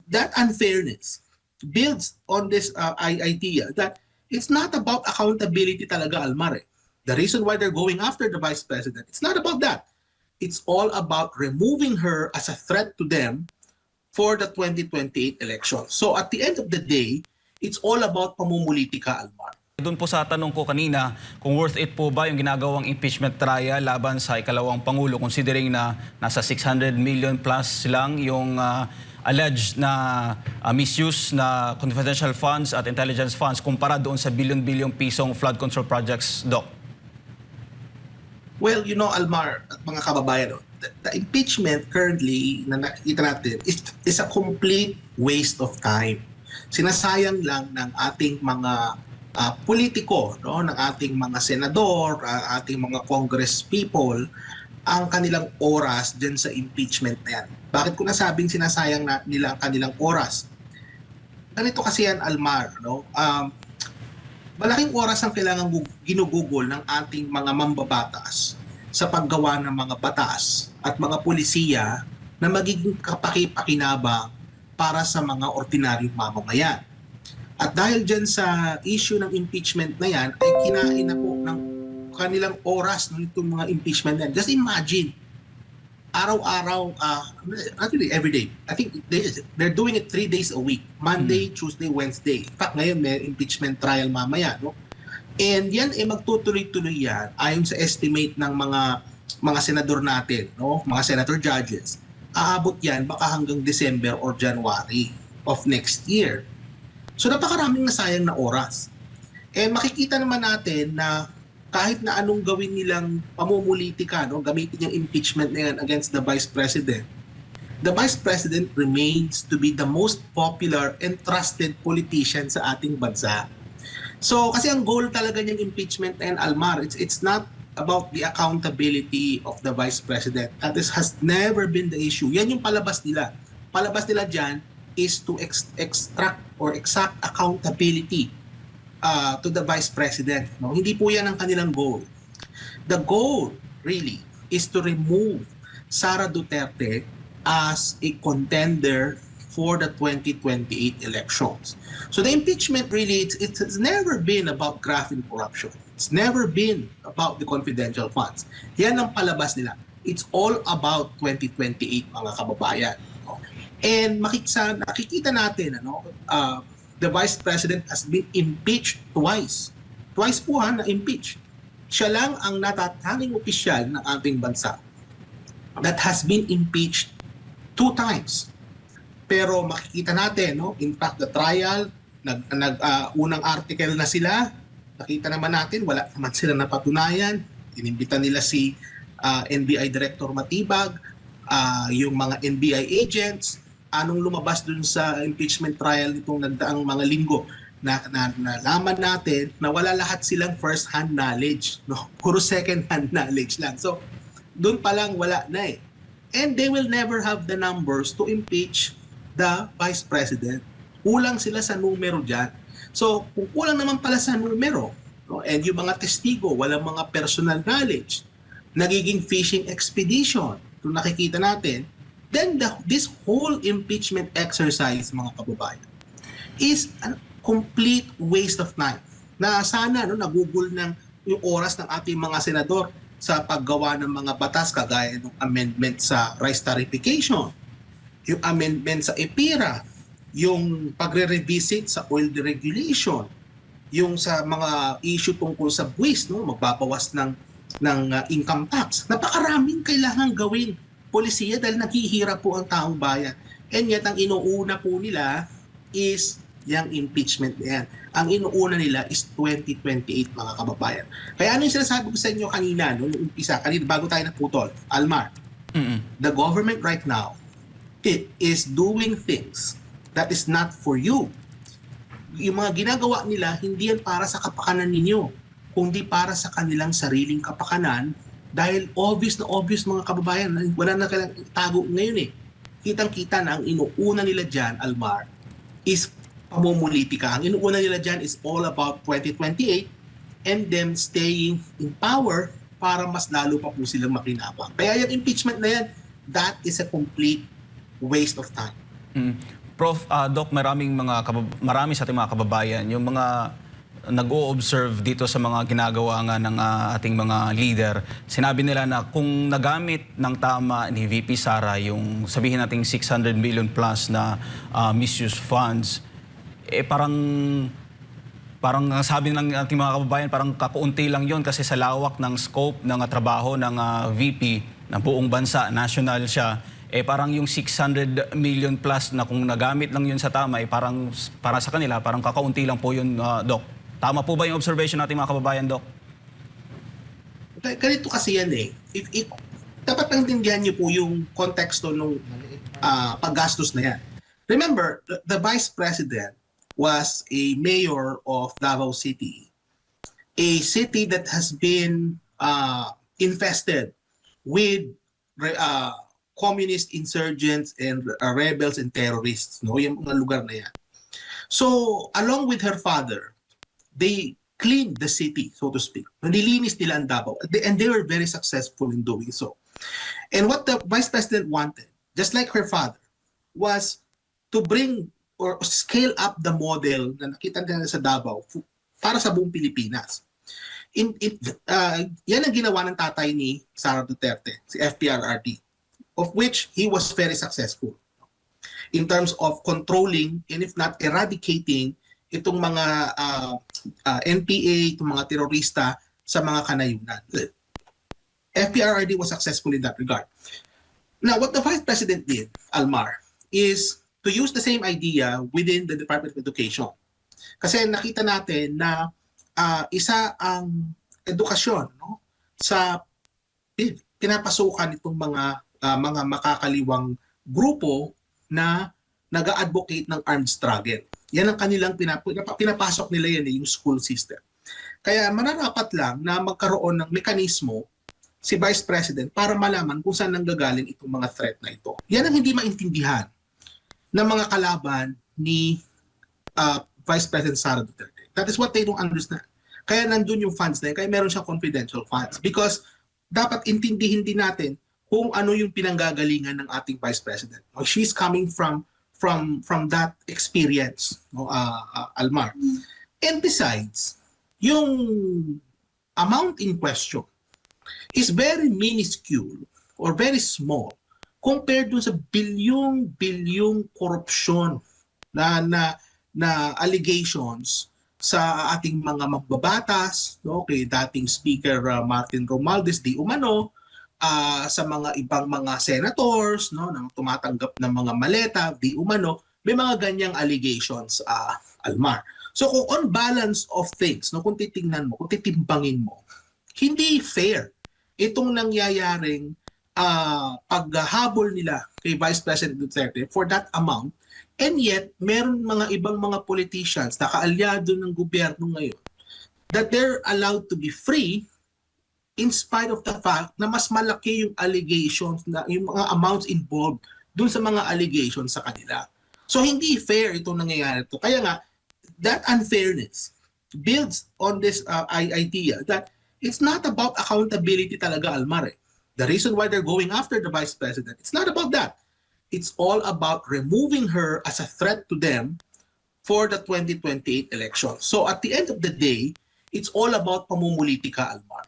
that unfairness builds on this idea that it's not about accountability talaga, Almar. The reason why they're going after the Vice President, it's not about that. It's all about removing her as a threat to them for the 2028 election. So at the end of the day, it's all about pamumulitika, Almar. Doon po sa tanong ko kanina, kung worth it po ba yung ginagawang impeachment trial laban sa ikalawang Pangulo, considering na nasa 600 million plus lang yung alleged na misuse na confidential funds at intelligence funds kumpara doon sa billion-billion pisong flood control projects, Doc? Well, you know, Almar at mga kababayan, the impeachment currently na nakikita natin is a complete waste of time. Sinasayang lang ng ating mga politiko, no, ng ating mga senador, ating mga congress people, ang kanilang oras dyan sa impeachment na yan. Bakit ko nasabing sinasayang nila ang kanilang oras? Ganito kasi yan, Almar, no? Malaking oras ang kailangan ginugugol ng ating mga mambabatas sa paggawa ng mga batas at mga pulisiya na magiging kapaki-pakinabang para sa mga ordinaryong mamamayan. At dahil dyan sa issue ng impeachment na yan, ay kinain na po ng kanilang oras ng itong mga impeachment na yan. Just imagine, araw-araw, actually every day. I think they're doing it 3 days a week. Monday, Tuesday, Wednesday. In fact, ngayon may impeachment trial mamaya. No? And yan ay magtutuloy-tuloy yan ayon sa estimate ng mga senador natin, no? Mga senator judges. Aabot yan baka hanggang December or January of next year. So napakaraming nasayang na oras. Makikita naman natin na kahit na anong gawin nilang pamumulitika, no, gamitin yung impeachment na yan against the Vice President, the Vice President remains to be the most popular and trusted politician sa ating bansa. So kasi ang goal talaga niyang impeachment na yan, Almar, it's not about the accountability of the Vice President. That has never been the issue. Yan yung palabas nila. Palabas nila dyan is to extract or exact accountability to the Vice President. No? Hindi po yan ang kanilang goal. The goal really is to remove Sara Duterte as a contender for the 2028 elections. So the impeachment really, it's never been about graft and corruption. It's never been about the confidential funds. Yan ang palabas nila. It's all about 2028, mga kababayan. And nakikita natin, the Vice President has been impeached twice. Twice po na-impeach. Siya lang ang natatanging opisyal ng ating bansa that has been impeached 2 times. Pero makikita natin, no? In fact, the trial, unang article na sila, nakita naman natin, wala naman sila napatunayan. Inimbita nila si NBI Director Matibag, yung mga NBI agents. Anong lumabas dun sa impeachment trial nitong nagdaang mga linggo na nalaman natin na wala lahat silang first-hand knowledge, no? Puro second-hand knowledge lang. So, dun pa lang wala na eh. And they will never have the numbers to impeach the Vice President. Kulang sila sa numero dyan. So, kung kulang naman pala sa numero, no? And yung mga testigo, walang mga personal knowledge, nagiging fishing expedition, kung nakikita natin, then this whole impeachment exercise, mga kababayan, is a complete waste of time. Na sana nagugol ng yung oras ng ating mga senador sa paggawa ng mga batas kagaya ng amendment sa rice tariffication, yung amendment sa EPIRA, yung pagre-revisit sa oil deregulation, yung sa mga issue tungkol sa buwis, no, magbabawas ng income tax. Napakaraming kailangan gawin polisiya dahil naghihirap po ang taong bayan. And yet, ang inuuna po nila is yung impeachment na yan. Ang inuuna nila is 2028, mga kababayan. Kaya ano yung sinasabi ko sa inyo kanina, no, yung umpisa, kanina, bago tayo naputol, Almar, the government right now, it is doing things that is not for you. Yung mga ginagawa nila, hindi yan para sa kapakanan ninyo, kundi para sa kanilang sariling kapakanan. Dahil obvious na obvious, mga kababayan, wala na kailang tago ngayon eh. Kitang-kita na ang inuuna nila dyan, Almar, is pamumulitika. Ang inuuna nila dyan is all about 2028 and them staying in power para mas lalo pa po silang makinabang. Kaya yung impeachment na yan, that is a complete waste of time. Prof, Doc, marami sa ating mga kababayan, yung mga nag-o-observe dito sa mga ginagawa nga ng ating mga leader, sinabi nila na kung nagamit ng tama ni VP Sara yung sabihin nating 600 million plus na misuse funds, parang sabi ng ating mga kababayan, parang kakunti lang yon kasi sa lawak ng scope ng trabaho ng VP ng buong bansa, national siya, parang yung 600 million plus na kung nagamit lang yun sa tama, parang para sa kanila, parang kakaunti lang po yun, Doc. Tama po ba yung observation natin mga kababayan, Doc? Ganito kasi yan eh. Dapat naintindihan niyo po yung konteksto ng paggastos na yan. Remember, the Vice President was a mayor of Davao City, a city that has been infested with communist insurgents and rebels and terrorists, no, yung mga lugar na yan. So, along with her father, they cleaned the city, so to speak. Nililinis nila ang Davao, and they were very successful in doing so. And what the Vice President wanted, just like her father, was to bring or scale up the model na nakita nila sa Davao para sa buong Pilipinas. Yan ang ginawa ng tatay ni Sara Duterte, si FPRRD, of which he was very successful in terms of controlling and if not eradicating itong mga NPA, itong mga terorista sa mga kanayunan. FPRRD was successful in that regard. Now, what the Vice President did, Almar, is to use the same idea within the Department of Education. Kasi nakita natin na isa ang edukasyon, no, sa pinapasukan itong mga makakaliwang grupo na nag-advocate ng armed struggle. Yan ang kanilang pinapasok nila yan, yung school system. Kaya manarapat lang na magkaroon ng mekanismo si Vice President para malaman kung saan nanggagaling itong mga threat na ito. Yan ang hindi maintindihan ng mga kalaban ni Vice President Sara Duterte. That is what they don't understand. Kaya nandun yung funds na yun, kaya meron siyang confidential funds. Because dapat intindihin din natin kung ano yung pinanggagalingan ng ating Vice President. She's coming from that experience, no, Almar. And besides, yung amount in question is very minuscule or very small compared dun sa bilyong korupsyon na allegations sa ating mga magbabatas, no, kay dating Speaker Martin Romualdez di umano, sa mga ibang mga senators, no, nang tumatanggap ng mga maleta di umano, may mga ganyang allegations, Almar. So kung on balance of things, no, kung titingnan mo, kung titimbangin mo, hindi fair itong nangyayaring paghahabol nila kay Vice President Duterte for that amount, and yet meron mga ibang mga politicians na kaalyado ng gobyerno ngayon that they're allowed to be free in spite of the fact na mas malaki yung allegations, na yung mga amounts involved dun sa mga allegations sa kanila. So hindi fair itong nangyayari ito. Kaya nga, that unfairness builds on this idea that it's not about accountability talaga, Almar. The reason why they're going after the Vice President, it's not about that. It's all about removing her as a threat to them for the 2028 election. So at the end of the day, it's all about pamumulitika, Almar.